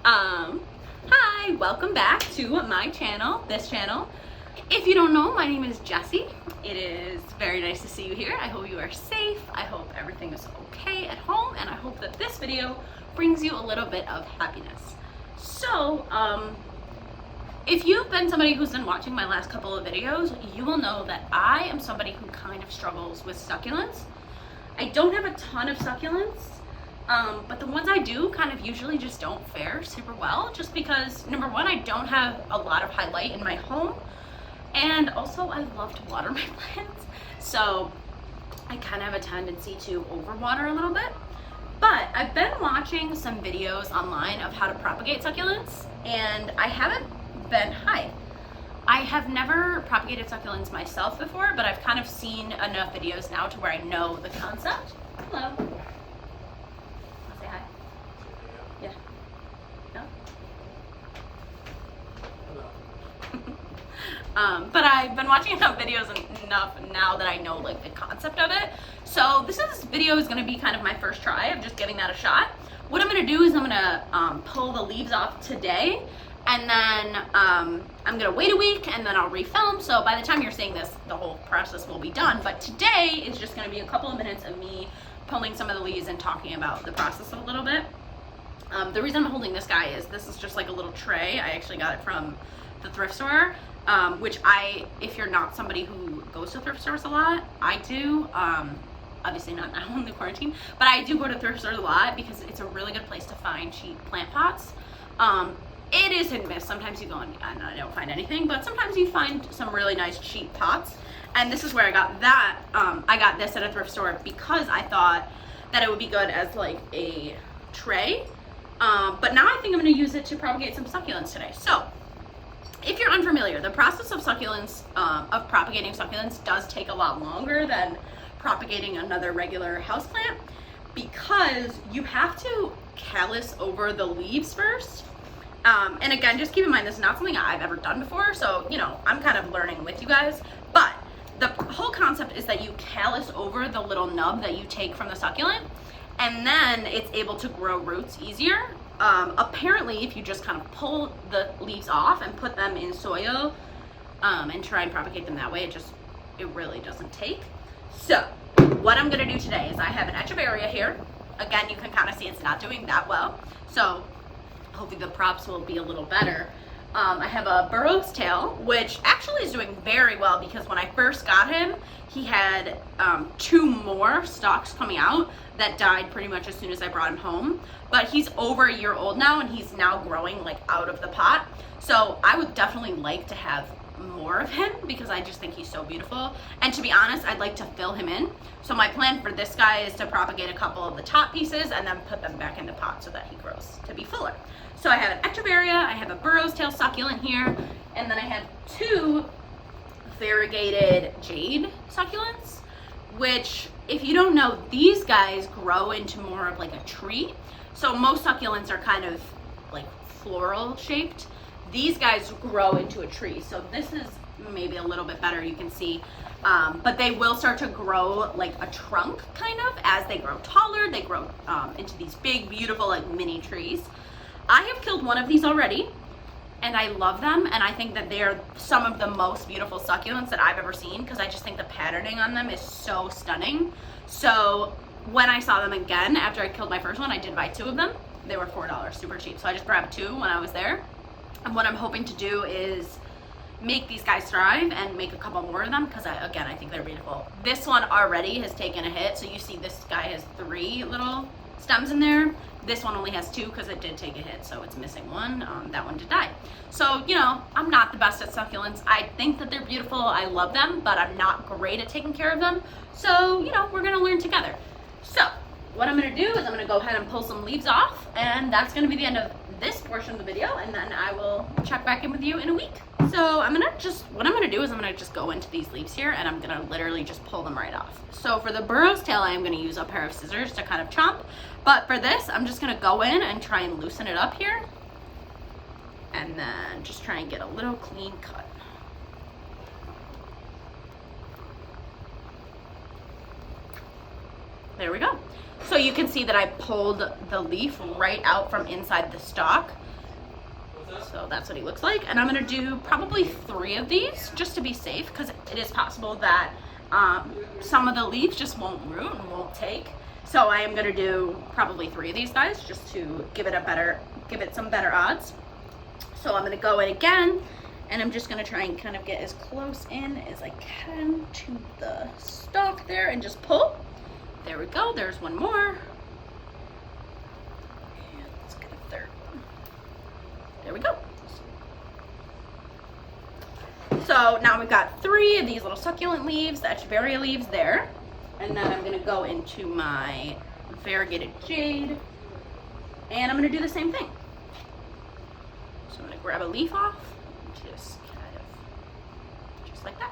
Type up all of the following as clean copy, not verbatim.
Um, Hi, welcome back to my channel, this channel. If you don't know, my name is Jessie. It is very nice to see you here. I hope you are safe. I hope everything is okay at home, and I hope that this video brings you a little bit of happiness. So, if you've been somebody who's been watching my last couple of videos, you will know that I am somebody who kind of struggles with succulents. I don't have a ton of succulents. But the ones I do kind of usually just don't fare super well, just because, number one, I don't have a lot of highlight in my home, and also I love to water my plants, so I kind of have a tendency to overwater a little bit. But I've been watching some videos online of how to propagate succulents, and I have never propagated succulents myself before, but I've kind of seen enough videos now to where I know the concept. Hello. Yeah. No? But I've been watching enough videos enough now that I know like the concept of it. So this video is going to be kind of my first try of just giving that a shot. What I'm going to do is I'm going to pull the leaves off today, and then I'm going to wait a week, and then I'll refilm. So by the time you're seeing this, the whole process will be done. But today is just going to be a couple of minutes of me pulling some of the leaves and talking about the process a little bit. The reason I'm holding this guy is this is just like a little tray. I actually got it from the thrift store, which if you're not somebody who goes to thrift stores a lot, I do. Obviously not now in the quarantine, but I do go to thrift stores a lot because it's a really good place to find cheap plant pots. It is hit and miss. Sometimes you go and I don't find anything, but sometimes you find some really nice cheap pots. And this is where I got that. I got this at a thrift store because I thought that it would be good as like a tray. But now I think I'm going to use it to propagate some succulents today. So, if you're unfamiliar, the process of succulents, of propagating succulents does take a lot longer than propagating another regular houseplant, because you have to callus over the leaves first. And again, just keep in mind, this is not something I've ever done before, so, you know, I'm kind of learning with you guys. But the whole concept is that you callus over the little nub that you take from the succulent, and then it's able to grow roots easier. Apparently, if you just kind of pull the leaves off and put them in soil and try and propagate them that way, it really doesn't take. So what I'm going to do today is I have an echeveria here. Again, you can kind of see it's not doing that well, so hopefully the props will be a little better. I have a burro's tail, which actually is doing very well, because when I first got him, he had 2 more stalks coming out that died pretty much as soon as I brought him home. But he's over a year old now, and he's now growing like out of the pot. So I would definitely like to have more of him, because I just think he's so beautiful. And to be honest, I'd like to fill him in. So my plan for this guy is to propagate a couple of the top pieces and then put them back in the pot so that he grows to be fuller. So I have an echeveria, I have a burro's tail succulent here, and then I have 2 variegated jade succulents, which, if you don't know, these guys grow into more of like a tree. So most succulents are kind of like floral shaped. These guys grow into a tree. So this is maybe a little bit better, you can see. But they will start to grow like a trunk kind of as they grow taller. They grow into these big, beautiful like mini trees. I have killed one of these already, and I love them, and I think that they are some of the most beautiful succulents that I've ever seen, because I just think the patterning on them is so stunning. So when I saw them again after I killed my first one, I did buy 2 of them. They were $4, super cheap. So I just grabbed 2 when I was there. And what I'm hoping to do is make these guys thrive and make a couple more of them, because I think they're beautiful. This one already has taken a hit. So you see this guy has 3 little stems in there. This one only has 2 because it did take a hit, so it's missing 1. That one did die. So, you know, I'm not the best at succulents. I think that they're beautiful. I love them, but I'm not great at taking care of them. So, you know, we're going to learn together. So what I'm going to do is I'm going to go ahead and pull some leaves off, and that's going to be the end of this portion of the video, and then I will check back in with you in a week. So what I'm going to do is I'm going to just go into these leaves here, and I'm going to literally just pull them right off. So for the burro's tail, I am going to use a pair of scissors to kind of chomp. But for this, I'm just going to go in and try and loosen it up here, and then just try and get a little clean cut. There we go. So you can see that I pulled the leaf right out from inside the stalk. So that's what he looks like. And I'm gonna do probably 3 of these just to be safe, because it is possible that some of the leaves just won't root and won't take. So I am gonna do probably 3 of these guys just to give it some better odds. So I'm gonna go in again, and I'm just gonna try and kind of get as close in as I can to the stalk there and just pull. There we go, there's one more. And let's get a third one. There we go. So now we've got 3 of these little succulent leaves, the echeveria leaves there. And then I'm gonna go into my variegated jade, and I'm gonna do the same thing. So I'm gonna grab a leaf off, just kind of, just like that.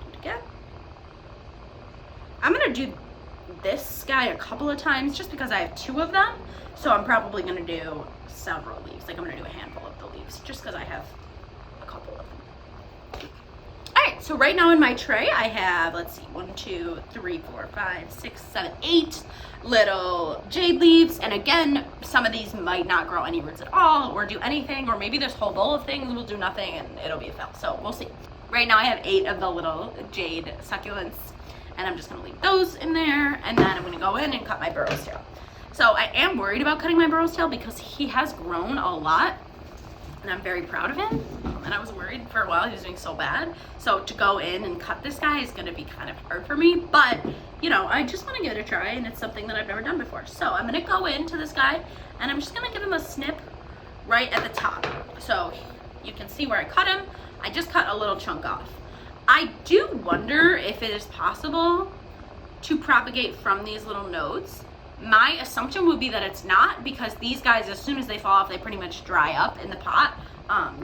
Do it again. I'm gonna do this guy a couple of times just because I have 2 of them. So I'm probably gonna do several leaves. Like I'm gonna do a handful of the leaves just because I have a couple of them. All right, so right now in my tray, I have, let's see, 1, 2, 3, 4, 5, 6, 7, 8 little jade leaves. And again, some of these might not grow any roots at all or do anything, or maybe this whole bowl of things will do nothing and it'll be a fail. So we'll see. Right now I have 8 of the little jade succulents, and I'm just gonna leave those in there, and then I'm gonna go in and cut my burrow's tail. So I am worried about cutting my burrow's tail because he has grown a lot, and I'm very proud of him. And I was worried for a while he was doing so bad. So to go in and cut this guy is gonna be kind of hard for me, but you know, I just wanna give it a try, and it's something that I've never done before. So I'm gonna go into this guy, and I'm just gonna give him a snip right at the top. So you can see where I cut him. I just cut a little chunk off. I do wonder if it is possible to propagate from these little nodes. My assumption would be that it's not, because these guys, as soon as they fall off, they pretty much dry up in the pot.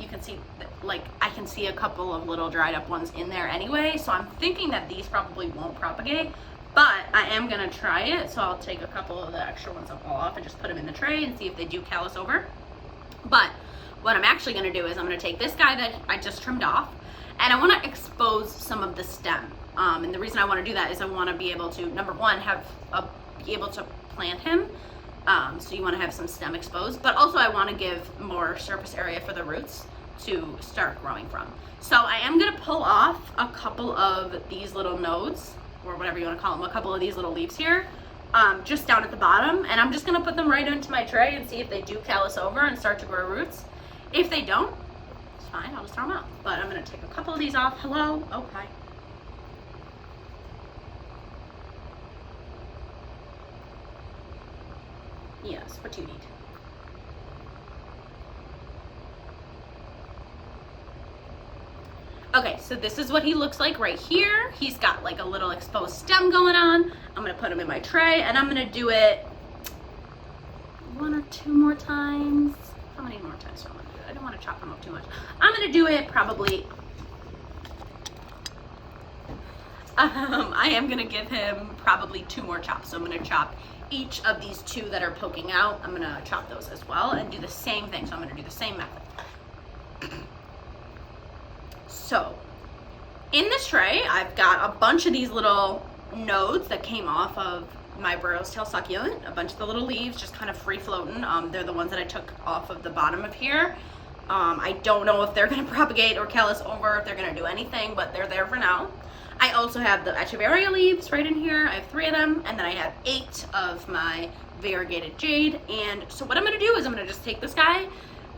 You can see, like, I can see a couple of little dried up ones in there anyway, so I'm thinking that these probably won't propagate, but I am gonna try it, so I'll take a couple of the extra ones that fall off and just put them in the tray and see if they do callus over. But what I'm actually gonna do is I'm gonna take this guy that I just trimmed off, and I wanna expose some of the stem. And the reason I wanna do that is I wanna be able to, number one, be able to plant him. So you wanna have some stem exposed, but also I wanna give more surface area for the roots to start growing from. So I am gonna pull off a couple of these little nodes, or whatever you wanna call them, a couple of these little leaves here, just down at the bottom, and I'm just gonna put them right into my tray and see if they do callus over and start to grow roots. If they don't, it's fine, I'll just throw them out. But I'm gonna take a couple of these off. Hello, oh hi. Yes, what do you need? Okay, so this is what he looks like right here. He's got like a little exposed stem going on. I'm gonna put him in my tray, and I'm gonna do it 1 or 2 more times. How many more times do I want to do it? I don't want to chop him up too much. I'm gonna do it probably, I am gonna give him probably 2 more chops. So I'm gonna chop each of these 2 that are poking out. I'm gonna chop those as well and do the same thing. So I'm gonna do the same method. So in this tray, I've got a bunch of these little nodes that came off of my burrow's tail succulent, a bunch of the little leaves just kind of free floating. They're the ones that I took off of the bottom of here. I don't know if they're gonna propagate or callus over, if they're gonna do anything, but they're there for now. I also have the echeveria leaves right in here. I have 3 of them, and then I have 8 of my variegated jade. And so what I'm gonna do is I'm gonna just take this guy,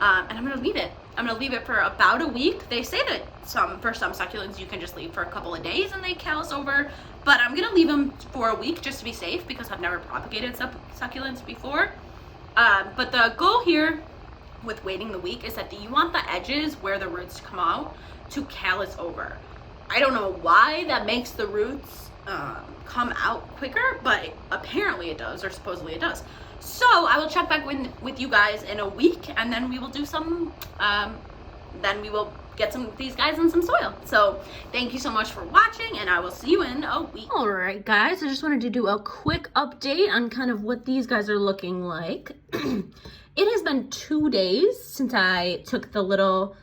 and I'm gonna leave it. I'm gonna leave it for about a week. They say that for some succulents you can just leave for a couple of days and they callus over, but I'm gonna leave them for a week just to be safe because I've never propagated succulents before. But the goal here with waiting the week is that you want the edges where the roots come out to callus over. I don't know why that makes the roots come out quicker, but apparently it does, or supposedly it does. So I will check back with you guys in a week, and then we will do some, then we will get some of these guys in some soil. So thank you so much for watching, and I will see you in a week. All right, guys, I just wanted to do a quick update on kind of what these guys are looking like. It has been 2 days since I took the little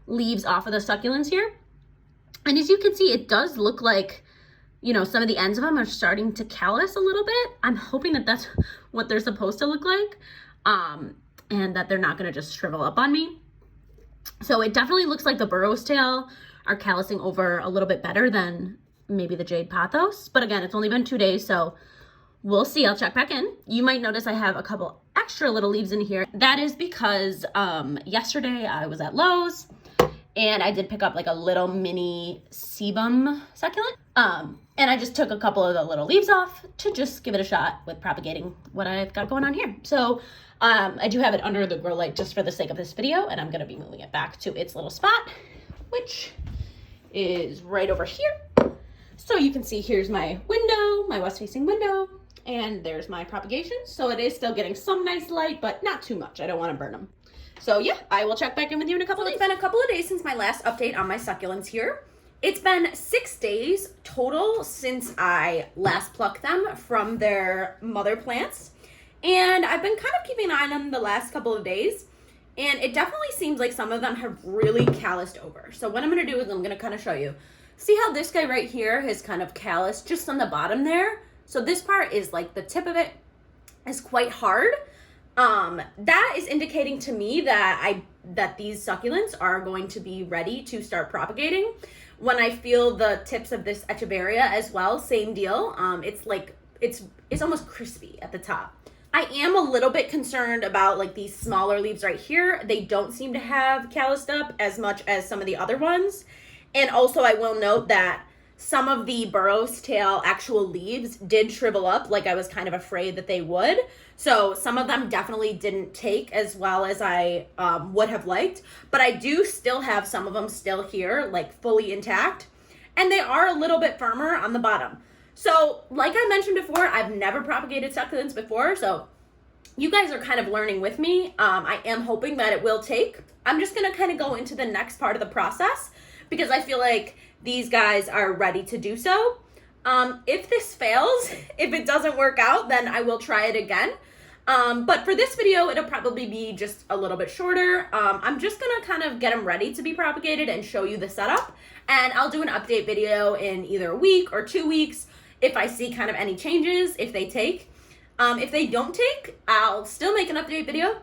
leaves off of the succulents here. And as you can see, it does look like, you know, some of the ends of them are starting to callus a little bit. I'm hoping that that's what they're supposed to look like. and that they're not gonna just shrivel up on me. So it definitely looks like the burro's tail are callousing over a little bit better than maybe the jade pothos. But again, it's only been 2 days, so we'll see. I'll check back in. You might notice I have a couple extra little leaves in here. That is because yesterday I was at Lowe's and I did pick up like a little mini sebum succulent. And I just took a couple of the little leaves off to just give it a shot with propagating what I've got going on here. So I do have it under the grow light just for the sake of this video, and I'm gonna be moving it back to its little spot, which is right over here. So you can see here's my window, my west-facing window, and there's my propagation. So it is still getting some nice light, but not too much. I don't want to burn them. So yeah, I will check back in with you in a couple of days. It's been a couple of days since my last update on my succulents here. It's been 6 days total since I last plucked them from their mother plants. And I've been kind of keeping an eye on them the last couple of days. And it definitely seems like some of them have really calloused over. So what I'm going to do is I'm going to kind of show you. See how this guy right here has kind of calloused just on the bottom there? So this part is like the tip of it is quite hard. That is indicating to me that these succulents are going to be ready to start propagating. When I feel the tips of this echeveria as well, same deal. It's like it's almost crispy at the top. I am a little bit concerned about like these smaller leaves right here. They don't seem to have calloused up as much as some of the other ones. And also I will note that some of the burro's tail actual leaves did shrivel up like I was kind of afraid that they would. So some of them definitely didn't take as well as I would have liked. But I do still have some of them still here, like fully intact. And they are a little bit firmer on the bottom. So like I mentioned before, I've never propagated succulents before. So you guys are kind of learning with me. I am hoping that it will take. I'm just going to kind of go into the next part of the process because I feel like these guys are ready to do so. If this fails, if it doesn't work out, then I will try it again. But for this video, it'll probably be just a little bit shorter. I'm just gonna kind of get them ready to be propagated and show you the setup. And I'll do an update video in either a week or 2 weeks if I see kind of any changes, if they take. If they don't take, I'll still make an update video.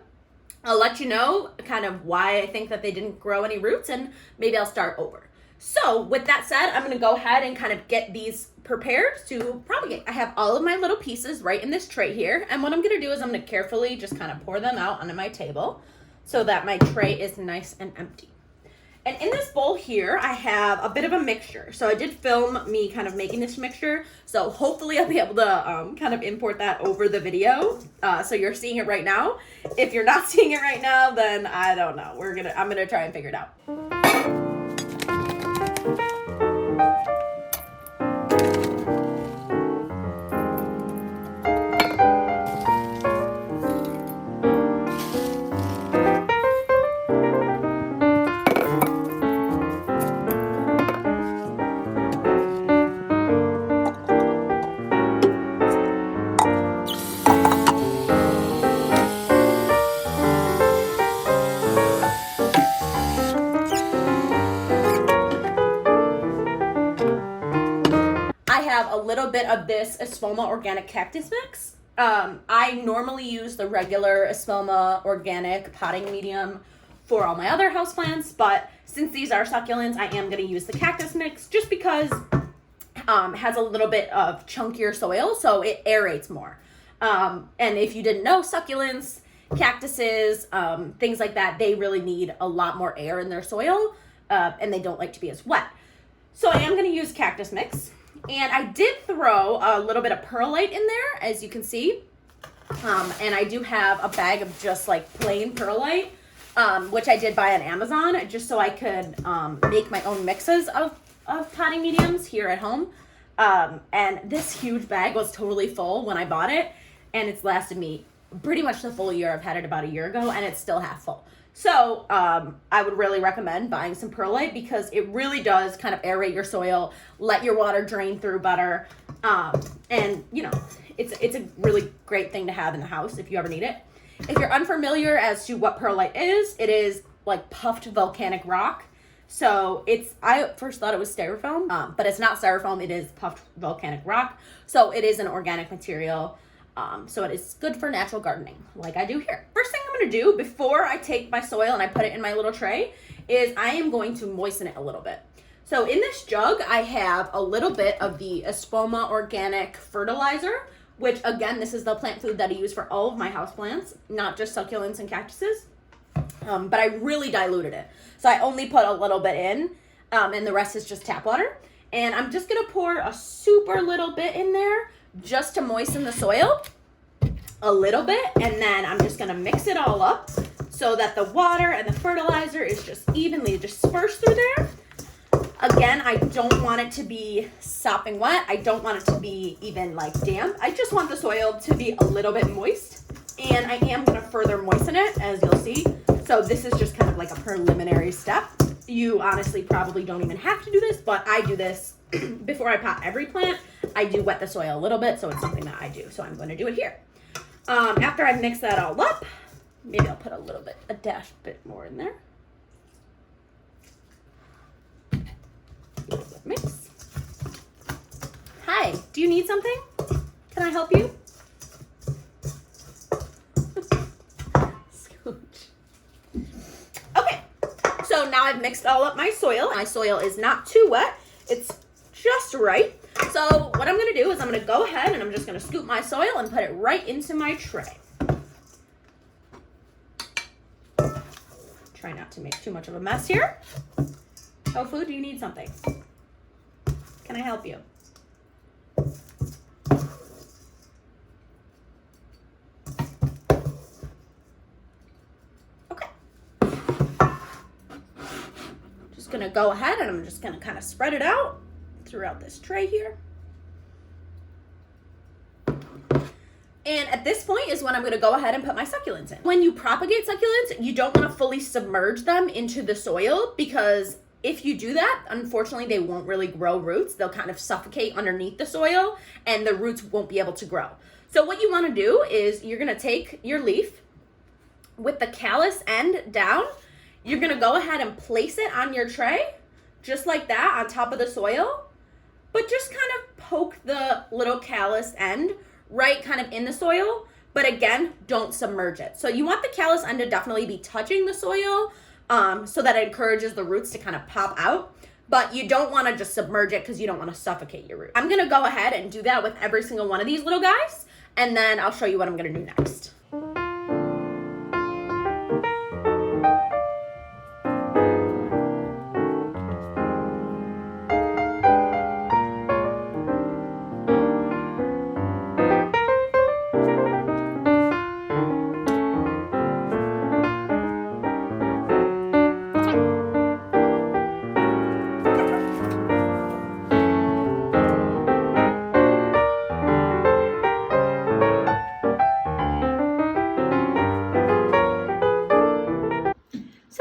I'll let you know kind of why I think that they didn't grow any roots, and maybe I'll start over. So with that said, I'm going to go ahead and kind of get these prepared to propagate. I have all of my little pieces right in this tray here. And what I'm going to do is I'm going to carefully just kind of pour them out onto my table so that my tray is nice and empty. And in this bowl here, I have a bit of a mixture. So I did film me kind of making this mixture. So hopefully I'll be able to kind of import that over the video. So you're seeing it right now. If you're not seeing it right now, then I don't know. I'm going to try and figure it out. A little bit of this Espoma organic cactus mix. I normally use the regular Espoma organic potting medium for all my other houseplants, but since these are succulents, I am going to use the cactus mix just because it has a little bit of chunkier soil, so it aerates more. And if you didn't know, succulents, cactuses, things like that, they really need a lot more air in their soil, and they don't like to be as wet. So I am going to use cactus mix. And I did throw a little bit of perlite in there, as you can see. And I do have a bag of just like plain perlite, which I did buy on Amazon just so I could make my own mixes of potting mediums here at home. And this huge bag was totally full when I bought it, and it's lasted me pretty much the full year. I've had it about a year ago, and it's still half full. So I would really recommend buying some perlite because it really does kind of aerate your soil, let your water drain through better, and you know, it's a really great thing to have in the house if you ever need it. If you're unfamiliar as to what perlite is, it is like puffed volcanic rock. So I first thought it was styrofoam, but it's not styrofoam, it is puffed volcanic rock. So it is an organic material. So it is good for natural gardening, like I do here. First thing I'm gonna do before I take my soil and I put it in my little tray is I am going to moisten it a little bit. So in this jug, I have a little bit of the Espoma organic fertilizer, which again, this is the plant food that I use for all of my houseplants, not just succulents and cactuses. But I really diluted it. So I only put a little bit in, and the rest is just tap water. And I'm just gonna pour a super little bit in there just to moisten the soil a little bit. And then I'm just gonna mix it all up so that the water and the fertilizer is just evenly dispersed through there. Again, I don't want it to be sopping wet. I don't want it to be even like damp. I just want the soil to be a little bit moist. And I am gonna further moisten it, as you'll see. So this is just kind of like a preliminary step. You honestly probably don't even have to do this, but I do this before I pot every plant. I do wet the soil a little bit, so it's something that I do. So I'm gonna do it here. After I mix that all up, maybe I'll put a dash bit more in there. Mix. Hi, do you need something? Can I help you? Okay, so now I've mixed all up my soil. My soil is not too wet. It's just right. So what I'm gonna do is I'm gonna go ahead and I'm just gonna scoop my soil and put it right into my tray. Try not to make too much of a mess here. Tofu, do you need something? Can I help you? Okay. Just gonna go ahead and I'm just gonna kind of spread it out throughout this tray here. And at this point is when I'm gonna go ahead and put my succulents in. When you propagate succulents, you don't wanna fully submerge them into the soil, because if you do that, unfortunately, they won't really grow roots. They'll kind of suffocate underneath the soil and the roots won't be able to grow. So what you wanna do is you're gonna take your leaf with the callus end down. You're gonna go ahead and place it on your tray, just like that, on top of the soil, but just kind of poke the little callus end right kind of in the soil, but again, don't submerge it. So you want the callus end to definitely be touching the soil, so that it encourages the roots to kind of pop out, but you don't want to just submerge it because you don't want to suffocate your root. I'm going to go ahead and do that with every single one of these little guys, and then I'll show you what I'm going to do next.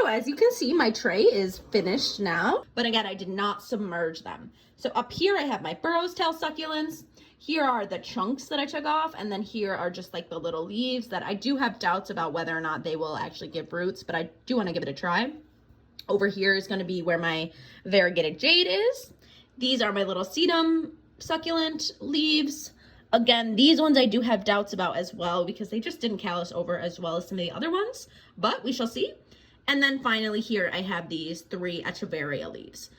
As you can see, my tray is finished now, but again, I did not submerge them. So up here I have my burrow's tail succulents. Here are the chunks that I took off, and then here are just like the little leaves that I do have doubts about whether or not they will actually give roots, but I do want to give it a try. Over here is going to be where my variegated jade is. These are my little sedum succulent leaves. Again, these ones I do have doubts about as well because they just didn't callus over as well as some of the other ones, but we shall see. And then finally here I have these 3 Echeveria leaves,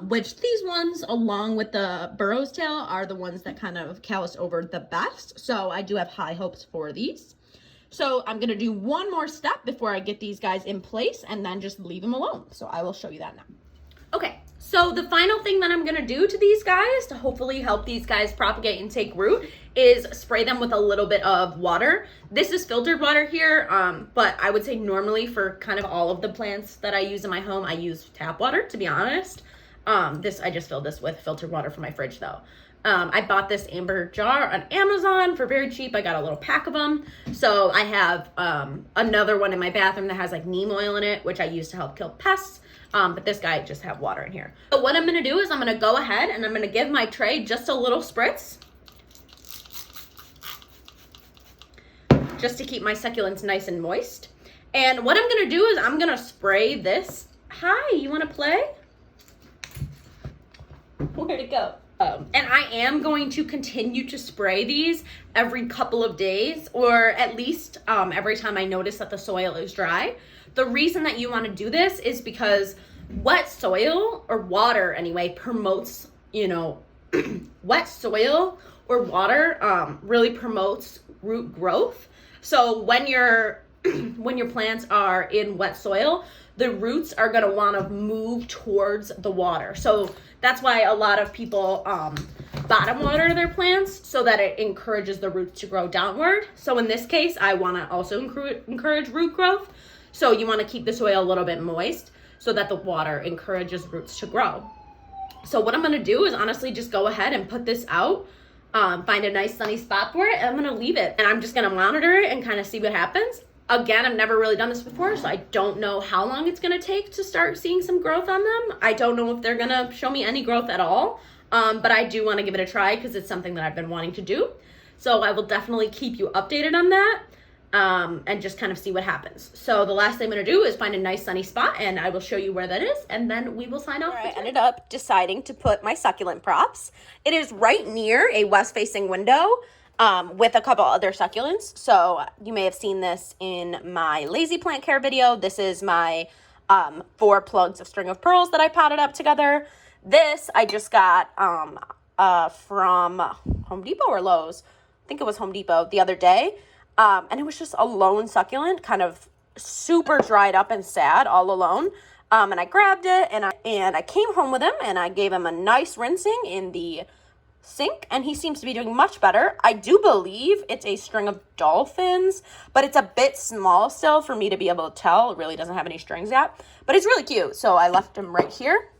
which these ones along with the burrow's tail are the ones that kind of callus over the best. So I do have high hopes for these. So I'm going to do one more step before I get these guys in place and then just leave them alone. So I will show you that now. Okay, so the final thing that I'm going to do to these guys to hopefully help these guys propagate and take root is spray them with a little bit of water. This is filtered water here, but I would say normally for kind of all of the plants that I use in my home, I use tap water, to be honest. I just filled this with filtered water from my fridge though. I bought this amber jar on Amazon for very cheap. I got a little pack of them. So I have another one in my bathroom that has like neem oil in it, which I use to help kill pests. But this guy just have water in here. So what I'm gonna do is I'm gonna go ahead and I'm gonna give my tray just a little spritz, just to keep my succulents nice and moist. And what I'm gonna do is I'm gonna spray this. Hi, you wanna play? Where'd it go? And I am going to continue to spray these every couple of days, or at least every time I notice that the soil is dry. The reason that you want to do this is because wet soil, or water anyway, promotes, wet soil or water really promotes root growth. So when your plants are in wet soil, the roots are going to want to move towards the water. So that's why a lot of people bottom water their plants, so that it encourages the roots to grow downward. So in this case, I want to also encourage root growth. So you want to keep the soil a little bit moist so that the water encourages roots to grow. So what I'm going to do is honestly just go ahead and put this out, find a nice sunny spot for it, and I'm going to leave it. And I'm just going to monitor it and kind of see what happens. Again, I've never really done this before, so I don't know how long it's going to take to start seeing some growth on them. I don't know if they're going to show me any growth at all, but I do want to give it a try because it's something that I've been wanting to do. So I will definitely keep you updated on that. And just kind of see what happens. So the last thing I'm going to do is find a nice sunny spot, and I will show you where that is, and then we will sign off. I ended up deciding to put my succulent props. It is right near a west-facing window with a couple other succulents. So you may have seen this in my lazy plant care video. This is my 4 plugs of string of pearls that I potted up together. This I just got from Home Depot or Lowe's. I think it was Home Depot the other day. And it was just a lone succulent, kind of super dried up and sad all alone. And I grabbed it and I came home with him and I gave him a nice rinsing in the sink, and he seems to be doing much better. I do believe it's a string of dolphins, but it's a bit small still for me to be able to tell. It really doesn't have any strings yet, but it's really cute. So I left him right here,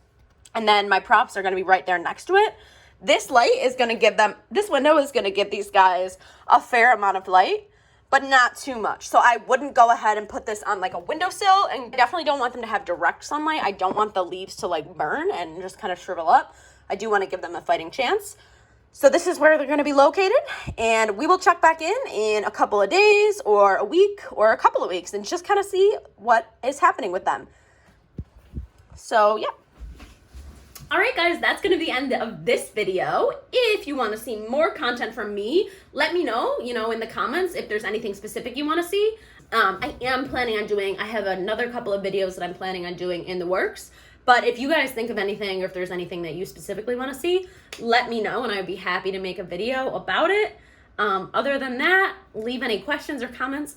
and then my props are going to be right there next to it. This light is going to give them, this window is going to give these guys a fair amount of light, but not too much. So I wouldn't go ahead and put this on like a windowsill, and I definitely don't want them to have direct sunlight. I don't want the leaves to like burn and just kind of shrivel up. I do want to give them a fighting chance. So this is where they're going to be located, and we will check back in a couple of days or a week or a couple of weeks and just kind of see what is happening with them. So yeah. All right, guys, that's going to be the end of this video. If you want to see more content from me, let me know, in the comments if there's anything specific you want to see. I am planning on doing, I have another couple of videos that I'm planning on doing in the works. But if you guys think of anything, or if there's anything that you specifically want to see, let me know, and I would be happy to make a video about it. Other than that, leave any questions or comments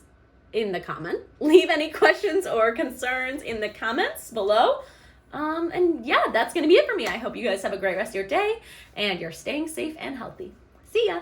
in the comment. Leave any questions or concerns in the comments below. And yeah, that's going to be it for me. I hope you guys have a great rest of your day and you're staying safe and healthy. See ya.